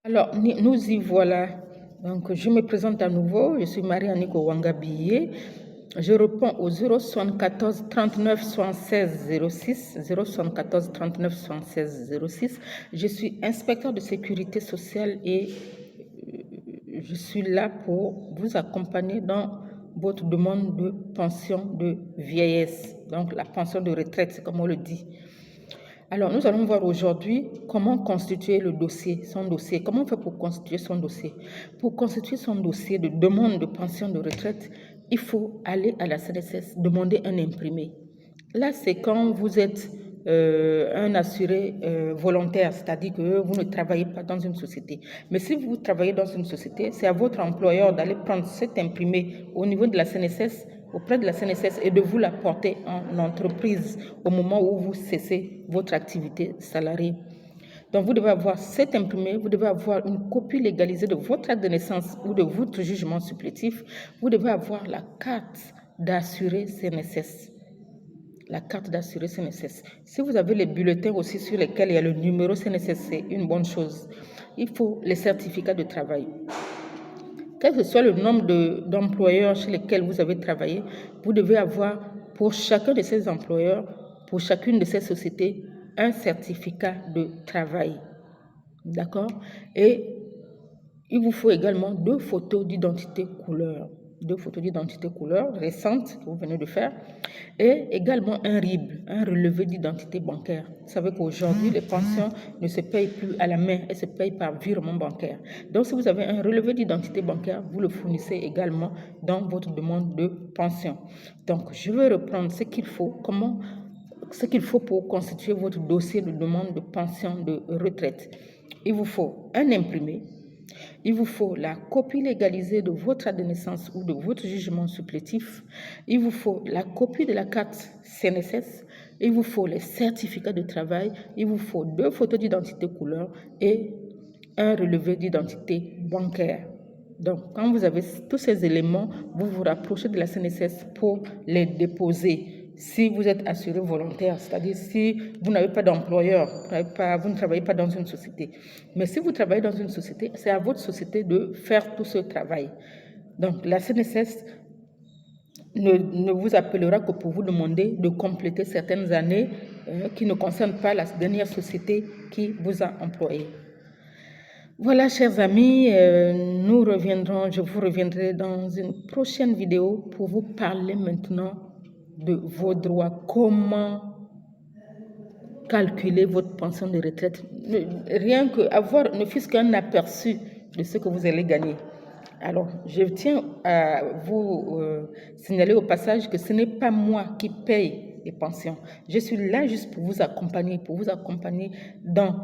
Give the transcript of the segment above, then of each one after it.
Alors, nous y voilà. Donc, je me présente à nouveau. Je suis Marie-Annick Ouangabiyé. Je réponds au 074 39 76 06. 074 39 76 06. Je suis inspecteur de sécurité sociale et je suis là pour vous accompagner dans votre demande de pension de vieillesse. Donc, la pension de retraite, c'est comme on le dit. Alors, nous allons voir aujourd'hui comment constituer le dossier, son dossier. Comment on fait pour constituer son dossier? Pour constituer son dossier de demande de pension de retraite, il faut aller à la CNSS, demander un imprimé. Là, c'est quand vous êtes un assuré volontaire, c'est-à-dire que vous ne travaillez pas dans une société. Mais si vous travaillez dans une société, c'est à votre employeur d'aller prendre cet imprimé au niveau de la CNSS, auprès de la CNSS, et de vous l'apporter en entreprise au moment où vous cessez votre activité salariée. Donc, vous devez avoir cet imprimé, vous devez avoir une copie légalisée de votre acte de naissance ou de votre jugement supplétif. Vous devez avoir la carte d'assuré CNSS. La carte d'assuré CNSS. Si vous avez les bulletins aussi sur lesquels il y a le numéro CNSS, c'est une bonne chose. Il faut les certificats de travail. Quel que soit le nombre d'employeurs chez lesquels vous avez travaillé, vous devez avoir pour chacun de ces employeurs, pour chacune de ces sociétés, un certificat de travail. D'accord? Et il vous faut également 2 photos d'identité couleur. 2 photos d'identité couleur récentes que vous venez de faire. Et également un RIB, un relevé d'identité bancaire. Vous savez qu'aujourd'hui, les pensions ne se payent plus à la main, elles se payent par virement bancaire. Donc, si vous avez un relevé d'identité bancaire, vous le fournissez également dans votre demande de pension. Donc, je vais reprendre ce qu'il faut, ce qu'il faut pour constituer votre dossier de demande de pension de retraite. Il vous faut un imprimé. Il vous faut la copie légalisée de votre acte de naissance ou de votre jugement supplétif. Il vous faut la copie de la carte CNSS. Il vous faut les certificats de travail. Il vous faut 2 photos d'identité couleur et un relevé d'identité bancaire. Donc, quand vous avez tous ces éléments, vous vous rapprochez de la CNSS pour les déposer. Si vous êtes assuré volontaire, c'est-à-dire si vous n'avez pas d'employeur, vous ne travaillez pas dans une société. Mais si vous travaillez dans une société, c'est à votre société de faire tout ce travail. Donc, la CNSS ne vous appellera que pour vous demander de compléter certaines années qui ne concernent pas la dernière société qui vous a employé. Voilà, chers amis, je vous reviendrai dans une prochaine vidéo pour vous parler maintenant de vos droits, comment calculer votre pension de retraite. Rien qu'avoir ne fût-ce qu'un aperçu de ce que vous allez gagner. Alors, je tiens à vous signaler au passage que ce n'est pas moi qui paye les pensions. Je suis là juste pour vous accompagner dans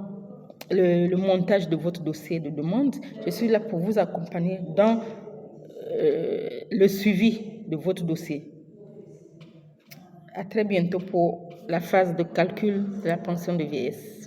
le montage de votre dossier de demande. Je suis là pour vous accompagner dans le suivi de votre dossier. À très bientôt pour la phase de calcul de la pension de vieillesse.